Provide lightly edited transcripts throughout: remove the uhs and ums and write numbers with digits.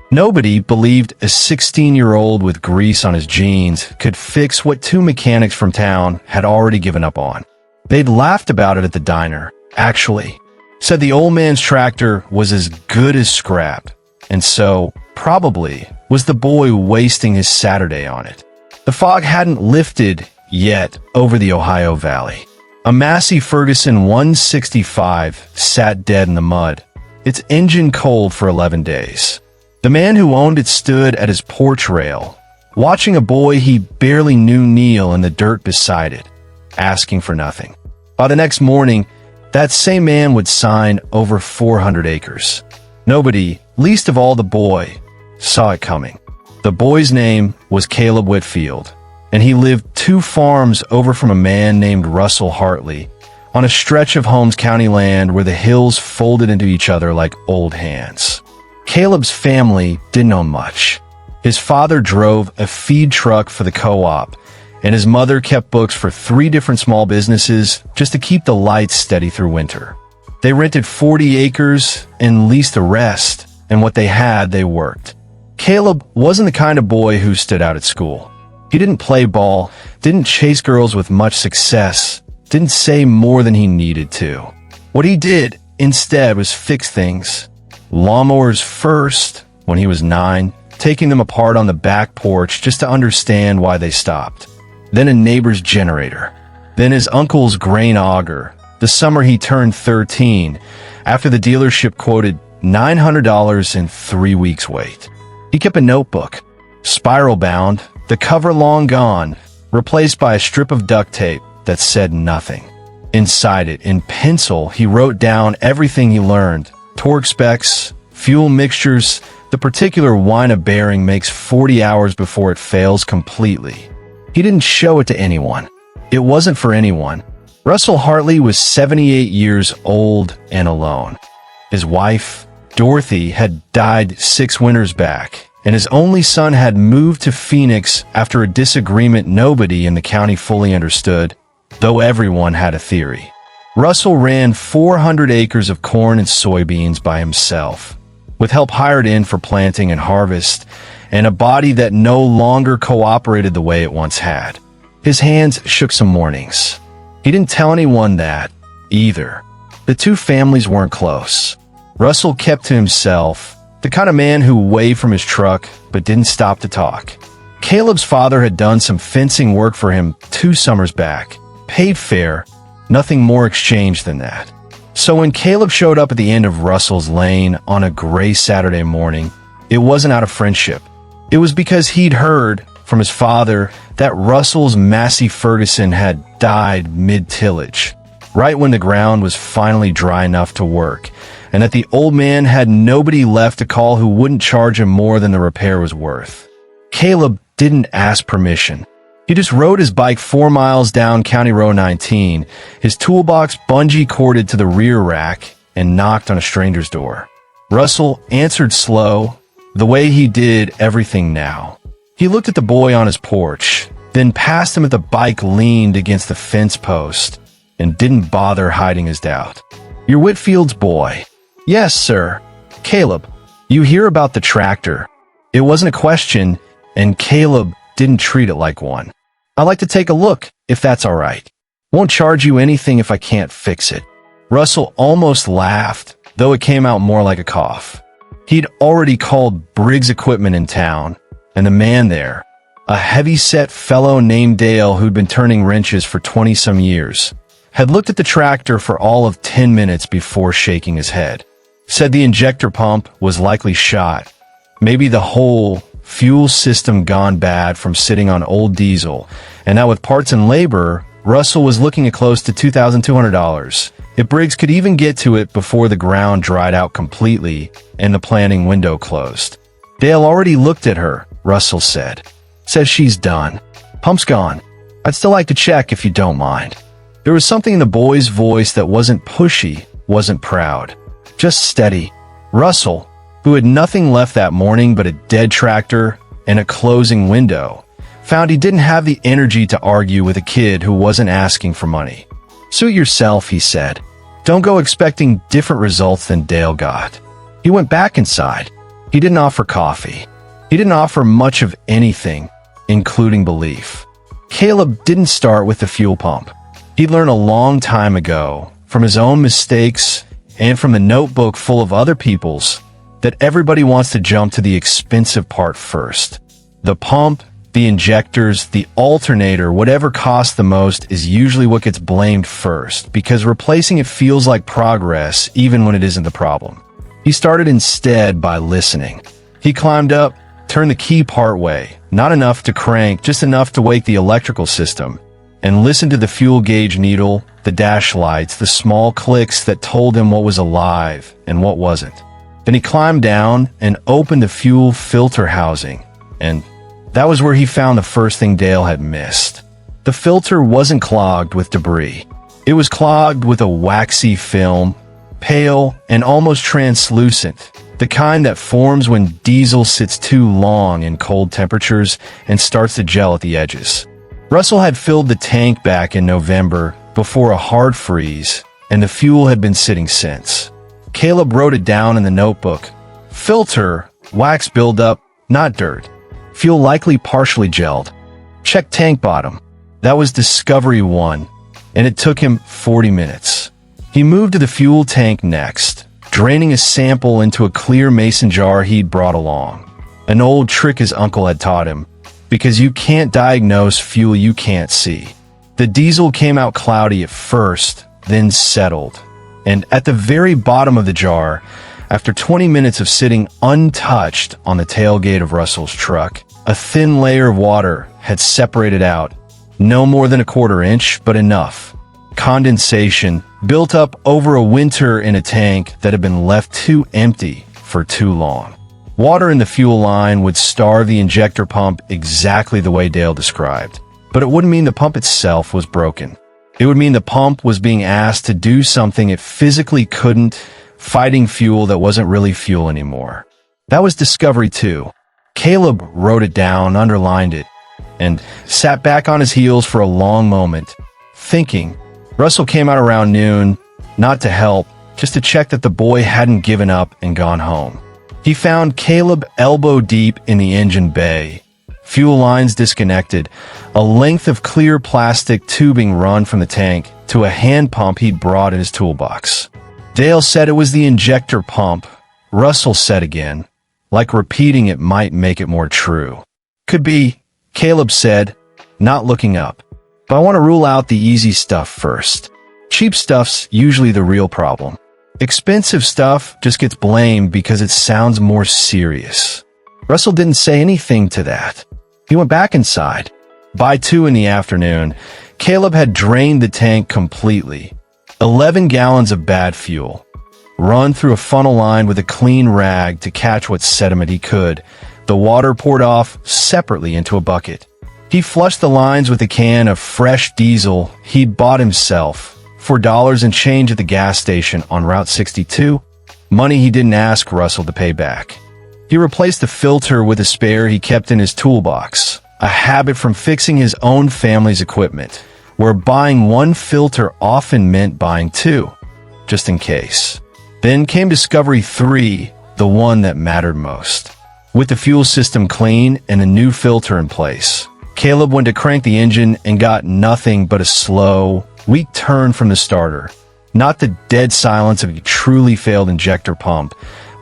Nobody believed a 16-year-old with grease on his jeans could fix what two mechanics from town had already given up on. They'd laughed about it at the diner, actually. Said the old man's tractor was as good as scrap, and so, probably, was the boy wasting his Saturday on it. The fog hadn't lifted yet over the Ohio Valley. A Massey Ferguson 165 sat dead in the mud, its engine cold for 11 days. The man who owned it stood at his porch rail, watching a boy he barely knew kneel in the dirt beside it, asking for nothing. By the next morning, that same man would sign over 400 acres. Nobody, least of all the boy, saw it coming. The boy's name was Caleb Whitfield, and he lived 2 farms over from a man named Russell Hartley, on a stretch of Holmes County land where the hills folded into each other like old hands. Caleb's family didn't own much. His father drove a feed truck for the co-op, and his mother kept books for 3 different small businesses just to keep the lights steady through winter. They rented 40 acres and leased the rest, and what they had, they worked. Caleb wasn't the kind of boy who stood out at school. He didn't play ball, didn't chase girls with much success, didn't say more than he needed to. What he did, instead, was fix things. Lawnmowers first, when he was 9, taking them apart on the back porch just to understand why they stopped. Then a neighbor's generator. Then his uncle's grain auger, the summer he turned 13, after the dealership quoted $900 in 3 weeks' wait. He kept a notebook, spiral-bound, the cover long gone, replaced by a strip of duct tape that said nothing. Inside it, in pencil, he wrote down everything he learned: torque specs, fuel mixtures, the particular whine a bearing makes 40 hours before it fails completely. He didn't show it to anyone. It wasn't for anyone. Russell Hartley was 78 years old and alone. His wife, Dorothy, had died 6 winters back, and his only son had moved to Phoenix after a disagreement nobody in the county fully understood, though everyone had a theory. Russell ran 400 acres of corn and soybeans by himself, with help hired in for planting and harvest, and a body that no longer cooperated the way it once had. His hands shook some mornings. He didn't tell anyone that, either. The 2 families weren't close. Russell kept to himself, the kind of man who waved from his truck but didn't stop to talk. Caleb's father had done some fencing work for him 2 summers back, paid fair, nothing more exchanged than that. So when Caleb showed up at the end of Russell's lane on a gray Saturday morning, it wasn't out of friendship. It was because he'd heard from his father that Russell's Massey Ferguson had died mid-tillage, right when the ground was finally dry enough to work, and that the old man had nobody left to call who wouldn't charge him more than the repair was worth. Caleb didn't ask permission. He just rode his bike 4 miles down County Road 19, his toolbox bungee corded to the rear rack, and knocked on a stranger's door. Russell answered slow, the way he did everything now. He looked at the boy on his porch, then passed him as the bike leaned against the fence post, and didn't bother hiding his doubt. "You're Whitfield's boy." "Yes, sir." "Caleb, you hear about the tractor." It wasn't a question, and Caleb didn't treat it like one. "I'd like to take a look, if that's all right. Won't charge you anything if I can't fix it." Russell almost laughed, though it came out more like a cough. He'd already called Briggs Equipment in town, and the man there, a heavy-set fellow named Dale who'd been turning wrenches for 20-some years, had looked at the tractor for all of 10 minutes before shaking his head. Said the injector pump was likely shot, maybe the whole fuel system gone bad from sitting on old diesel, and that with parts and labor, Russell was looking at close to $2,200. If Briggs could even get to it before the ground dried out completely and the planning window closed. "Dale already looked at her," Russell said. "Says she's done. Pump's gone. I'd still like to check if you don't mind." There was something in the boy's voice that wasn't pushy, wasn't proud, just steady. Russell, who had nothing left that morning but a dead tractor and a closing window, found he didn't have the energy to argue with a kid who wasn't asking for money. "Suit yourself," he said. "Don't go expecting different results than Dale got." He went back inside. He didn't offer coffee. He didn't offer much of anything, including belief. Caleb didn't start with the fuel pump. He'd learned a long time ago, from his own mistakes and from the notebook full of other people's, that everybody wants to jump to the expensive part first. The pump, the injectors, the alternator, whatever costs the most is usually what gets blamed first, because replacing it feels like progress even when it isn't the problem. He started instead by listening. He climbed up, turned the key partway, not enough to crank, just enough to wake the electrical system, and listened to the fuel gauge needle, the dash lights, the small clicks that told him what was alive and what wasn't. Then he climbed down and opened the fuel filter housing, and that was where he found the first thing Dale had missed. The filter wasn't clogged with debris. It was clogged with a waxy film, pale and almost translucent, the kind that forms when diesel sits too long in cold temperatures and starts to gel at the edges. Russell had filled the tank back in November before a hard freeze, and the fuel had been sitting since. Caleb wrote it down in the notebook. Filter, wax buildup, not dirt. Fuel likely partially gelled. Check tank bottom. That was Discovery 1, and it took him 40 minutes. He moved to the fuel tank next, draining a sample into a clear mason jar he'd brought along. An old trick his uncle had taught him, because you can't diagnose fuel you can't see. The diesel came out cloudy at first, then settled. And at the very bottom of the jar, after 20 minutes of sitting untouched on the tailgate of Russell's truck, a thin layer of water had separated out. No more than a quarter inch, but enough. Condensation built up over a winter in a tank that had been left too empty for too long. Water in the fuel line would starve the injector pump exactly the way Dale described. But it wouldn't mean the pump itself was broken. It would mean the pump was being asked to do something it physically couldn't, fighting fuel that wasn't really fuel anymore. That was Discovery 2. Caleb wrote it down, underlined it, and sat back on his heels for a long moment, thinking. Russell came out around noon, not to help, just to check that the boy hadn't given up and gone home. He found Caleb elbow deep in the engine bay. Fuel lines disconnected, a length of clear plastic tubing run from the tank to a hand pump he'd brought in his toolbox. Dale said it was the injector pump. Russell said again, like repeating it might make it more true. Could be, Caleb said, not looking up. But I want to rule out the easy stuff first. Cheap stuff's usually the real problem. Expensive stuff just gets blamed because it sounds more serious. Russell didn't say anything to that. He went back inside. By 2 in the afternoon, Caleb had drained the tank completely. 11 gallons of bad fuel. Run through a funnel line with a clean rag to catch what sediment he could. The water poured off separately into a bucket. He flushed the lines with a can of fresh diesel he'd bought himself for dollars and change at the gas station on Route 62, money he didn't ask Russell to pay back. He replaced the filter with a spare he kept in his toolbox, a habit from fixing his own family's equipment, where buying one filter often meant buying 2, just in case. Then came Discovery 3, the one that mattered most. With the fuel system clean and a new filter in place, Caleb went to crank the engine and got nothing but a slow, weak turn from the starter. Not the dead silence of a truly failed injector pump,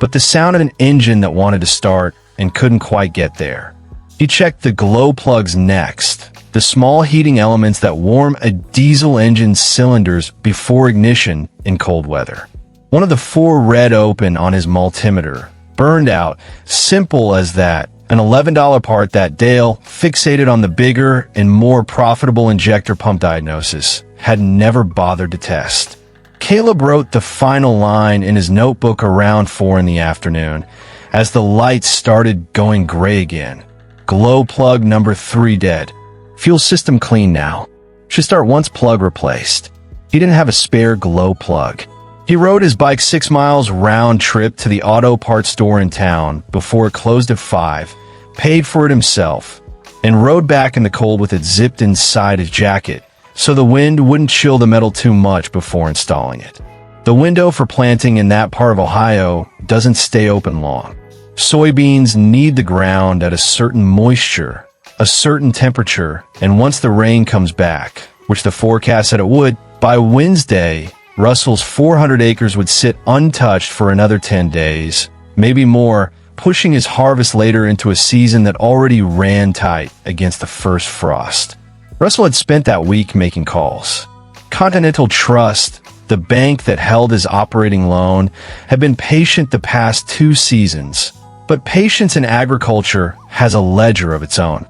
but the sound of an engine that wanted to start and couldn't quite get there. He checked the glow plugs next, the small heating elements that warm a diesel engine's cylinders before ignition in cold weather. One of the 4 read open on his multimeter, burned out, simple as that. An $11 part that Dale, fixated on the bigger and more profitable injector pump diagnosis, had never bothered to test. Caleb wrote the final line in his notebook around 4 in the afternoon, as the lights started going gray again. Glow plug number 3 dead. Fuel system clean now. Should start once plug replaced. He didn't have a spare glow plug. He rode his bike 6 miles round trip to the auto parts store in town before it closed at 5, paid for it himself, and rode back in the cold with it zipped inside his jacket so the wind wouldn't chill the metal too much before installing it. The window for planting in that part of Ohio doesn't stay open long. Soybeans need the ground at a certain moisture, a certain temperature, and once the rain comes back, which the forecast said it would, by Wednesday, Russell's 400 acres would sit untouched for another 10 days, maybe more, pushing his harvest later into a season that already ran tight against the first frost. Russell had spent that week making calls. Continental Trust, the bank that held his operating loan, had been patient the past 2 seasons, but patience in agriculture has a ledger of its own.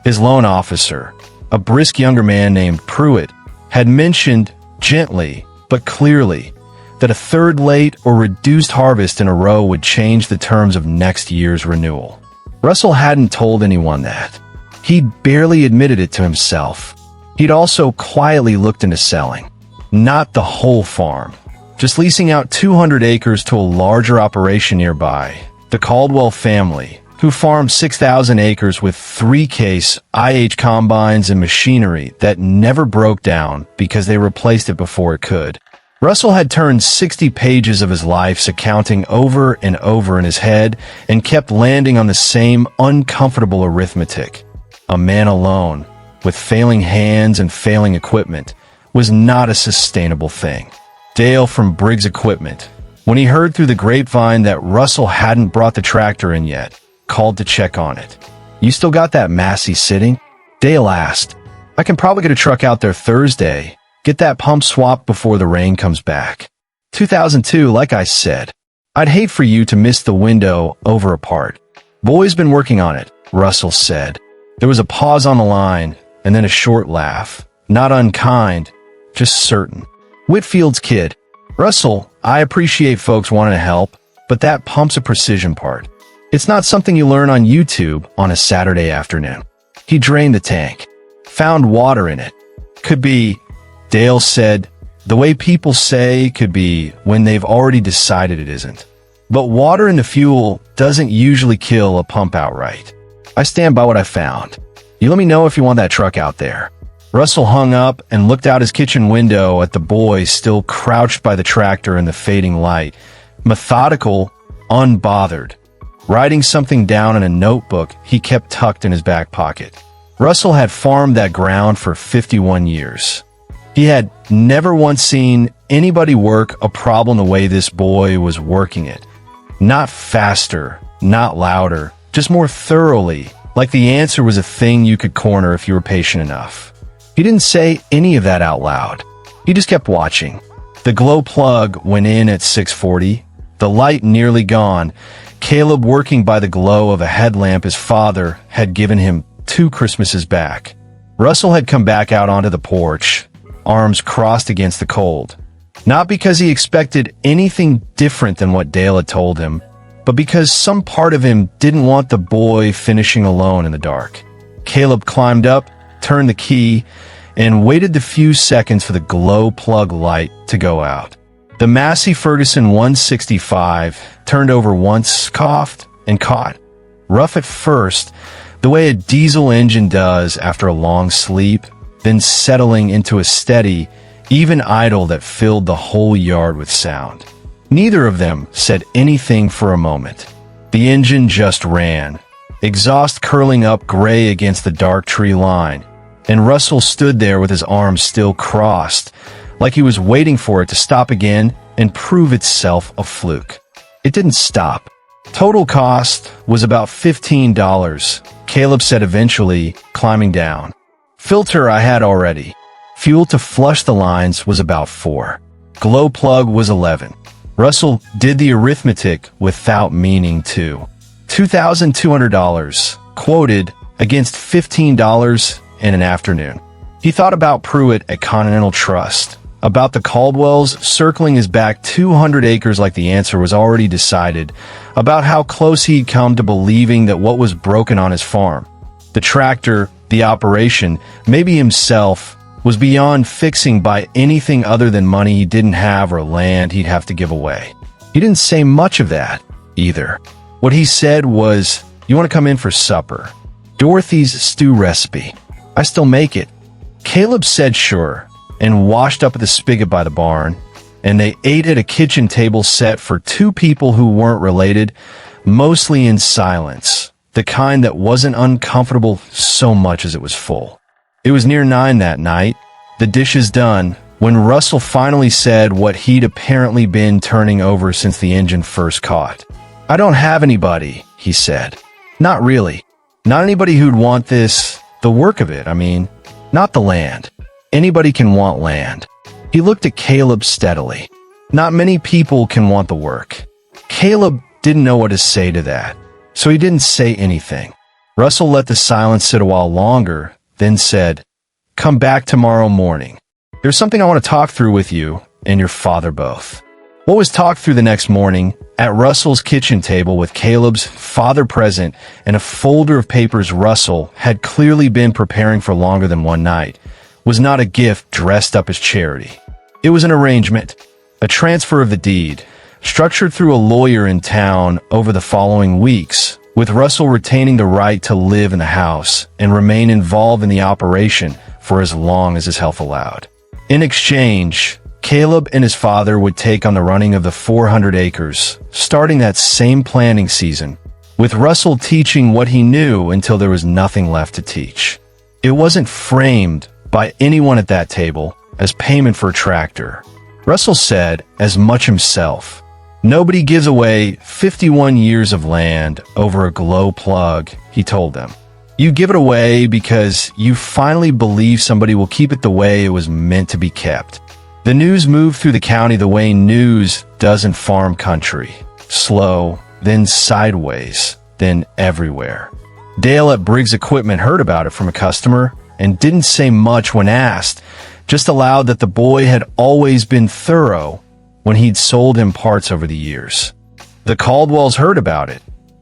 His loan officer, a brisk younger man named Pruitt, had mentioned gently but clearly that a third late or reduced harvest in a row would change the terms of next year's renewal. Russell hadn't told anyone that. He'd barely admitted it to himself. He'd also quietly looked into selling. Not the whole farm, just leasing out 200 acres to a larger operation nearby, the Caldwell family, who farmed 6,000 acres with 3-case IH combines and machinery that never broke down because they replaced it before it could. Russell had turned 60 pages of his life's accounting over and over in his head and kept landing on the same uncomfortable arithmetic. A man alone, with failing hands and failing equipment, was not a sustainable thing. Dale from Briggs Equipment, when he heard through the grapevine that Russell hadn't brought the tractor in yet, called to check on it. "You still got that Massey sitting?" Dale asked. "I can probably get a truck out there Thursday. Get that pump swapped before the rain comes back." 2002, like I said. "I'd hate for you to miss the window over a part." "Boy's been working on it," Russell said. There was a pause on the line, and then a short laugh. Not unkind, just certain. "Whitfield's kid." "Russell, I appreciate folks wanting to help, but that pump's a precision part. It's not something you learn on YouTube on a Saturday afternoon." He drained the tank. Found water in it. "Could be," Dale said, "the way people say could be when they've already decided it isn't. But water in the fuel doesn't usually kill a pump outright. I stand by what I found. You let me know if you want that truck out there." Russell hung up and looked out his kitchen window at the boy still crouched by the tractor in the fading light, methodical, unbothered, writing something down in a notebook he kept tucked in his back pocket. Russell had farmed that ground for 51 years. He had never once seen anybody work a problem the way this boy was working it. Not faster, not louder, just more thoroughly, like the answer was a thing you could corner if you were patient enough. He didn't say any of that out loud. He just kept watching. The glow plug went in at 6:40, the light nearly gone, Caleb working by the glow of a headlamp his father had given him 2 Christmases back. Russell had come back out onto the porch, arms crossed against the cold. Not because he expected anything different than what Dale had told him, but because some part of him didn't want the boy finishing alone in the dark. Caleb climbed up, turned the key, and waited the few seconds for the glow plug light to go out. The Massey Ferguson 165 turned over once, coughed, and caught. Rough at first, the way a diesel engine does after a long sleep, then settling into a steady, even idle that filled the whole yard with sound. Neither of them said anything for a moment. The engine just ran, exhaust curling up gray against the dark tree line, and Russell stood there with his arms still crossed, like he was waiting for it to stop again and prove itself a fluke. It didn't stop. Total cost was about $15, Caleb said eventually, climbing down. Filter I had already. Fuel to flush the lines was about $4. Glow plug was $11. Russell did the arithmetic without meaning to. $2,200, quoted, against $15 in an afternoon. He thought about Pruitt at Continental Trust, about the Caldwells circling his back 200 acres like the answer was already decided, about how close he'd come to believing that what was broken on his farm, the tractor, the operation, maybe himself, was beyond fixing by anything other than money he didn't have or land he'd have to give away. He didn't say much of that, either. What he said was, "You want to come in for supper? Dorothy's stew recipe. I still make it." Caleb said sure, and washed up at the spigot by the barn, and they ate at a kitchen table set for 2 people who weren't related, mostly in silence, the kind that wasn't uncomfortable so much as it was full. It was near 9 that night, the dishes done, when Russell finally said what he'd apparently been turning over since the engine first caught. "I don't have anybody," he said. "Not really. Not anybody who'd want this, the work of it, I mean. Not the land. Anybody can want land." He looked at Caleb steadily. Not many people can want the work. Caleb didn't know what to say to that, so he didn't say anything. Russell let the silence sit a while longer, then said, "Come back tomorrow morning. There's something I want to talk through with you and your father both." What was talked through the next morning, at Russell's kitchen table with Caleb's father present and a folder of papers Russell had clearly been preparing for longer than one night, was not a gift dressed up as charity. It was an arrangement, a transfer of the deed, structured through a lawyer in town over the following weeks, with Russell retaining the right to live in the house and remain involved in the operation for as long as his health allowed. In exchange, Caleb and his father would take on the running of the 400 acres, starting that same planting season, with Russell teaching what he knew until there was nothing left to teach. It wasn't framed by anyone at that table as payment for a tractor. Russell said as much himself. "Nobody gives away 51 years of land over a glow plug," he told them. "You give it away because you finally believe somebody will keep it the way it was meant to be kept." The news moved through the county the way news does in farm country. Slow, then sideways, then everywhere. Dale at Briggs Equipment heard about it from a customer and didn't say much when asked, just allowed that the boy had always been thorough when he'd sold him parts over the years. The Caldwells heard about it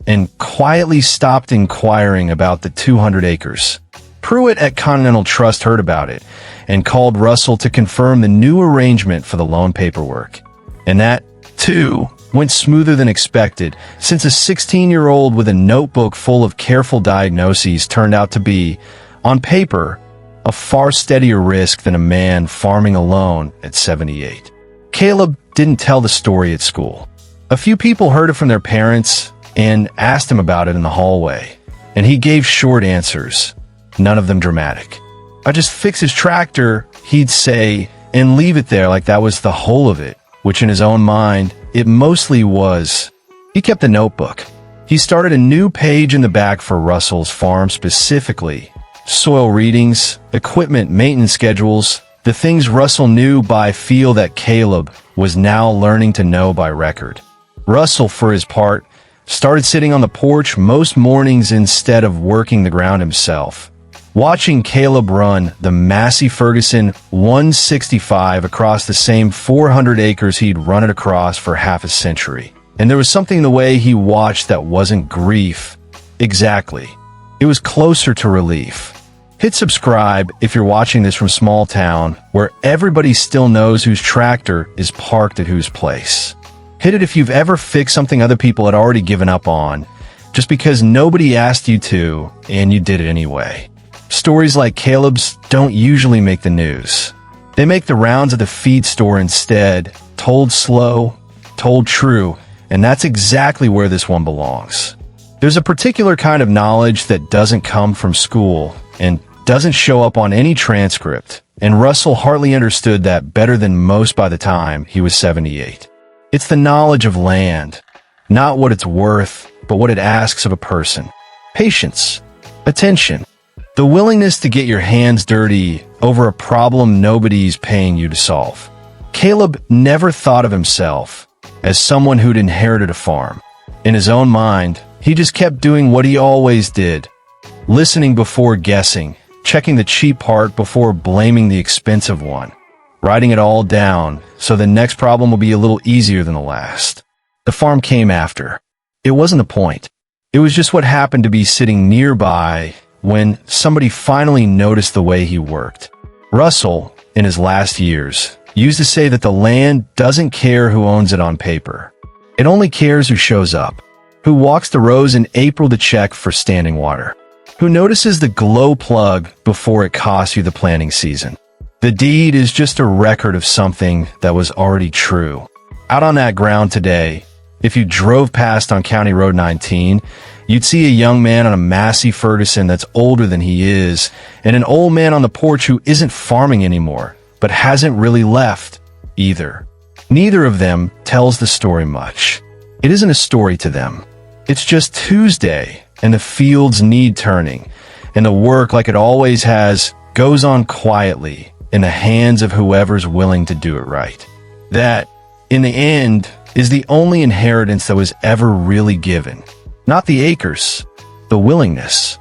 and quietly stopped inquiring about the 200 acres. Pruitt at Continental Trust heard about it and called Russell to confirm the new arrangement for the loan paperwork. And that, too, went smoother than expected, since a 16-year-old with a notebook full of careful diagnoses turned out to be, on paper, a far steadier risk than a man farming alone at 78. Caleb didn't tell the story at school. A few people heard it from their parents and asked him about it in the hallway, and he gave short answers, none of them dramatic. "I just fix his tractor," he'd say, and leave it there like that was the whole of it, which in his own mind, it mostly was. He kept the notebook. He started a new page in the back for Russell's farm specifically. Soil readings, equipment maintenance schedules, the things Russell knew by feel that Caleb was now learning to know by record. Russell, for his part, started sitting on the porch most mornings instead of working the ground himself, watching Caleb run the Massey Ferguson 165 across the same 400 acres he'd run it across for half a century. And there was something in the way he watched that wasn't grief. Exactly. It was closer to relief. Hit subscribe if you're watching this from small town where everybody still knows whose tractor is parked at whose place. Hit it if you've ever fixed something other people had already given up on, just because nobody asked you to and you did it anyway. Stories like Caleb's don't usually make the news. They make the rounds of the feed store instead, told slow, told true, and that's exactly where this one belongs. There's a particular kind of knowledge that doesn't come from school and doesn't show up on any transcript, and Russell hardly understood that better than most by the time he was 78. It's the knowledge of land, not what it's worth, but what it asks of a person. Patience, attention, the willingness to get your hands dirty over a problem nobody's paying you to solve. Caleb never thought of himself as someone who'd inherited a farm. In his own mind, he just kept doing what he always did, listening before guessing, checking the cheap part before blaming the expensive one, writing it all down so the next problem will be a little easier than the last. The farm came after. It wasn't the point. It was just what happened to be sitting nearby when somebody finally noticed the way he worked. Russell, in his last years, used to say that the land doesn't care who owns it on paper. It only cares who shows up, who walks the rows in April to check for standing water, who notices the glow plug before it costs you the planting season. The deed is just a record of something that was already true. Out on that ground today, If you drove past on County Road 19, you'd see a young man on a Massey Ferguson that's older than he is, and an old man on the porch who isn't farming anymore, but hasn't really left either. Neither of them tells the story much. It isn't a story to them. It's just Tuesday, and the fields need turning, and the work, like it always has, goes on quietly in the hands of whoever's willing to do it right. That, in the end, is the only inheritance that was ever really given. Not the acres, the willingness.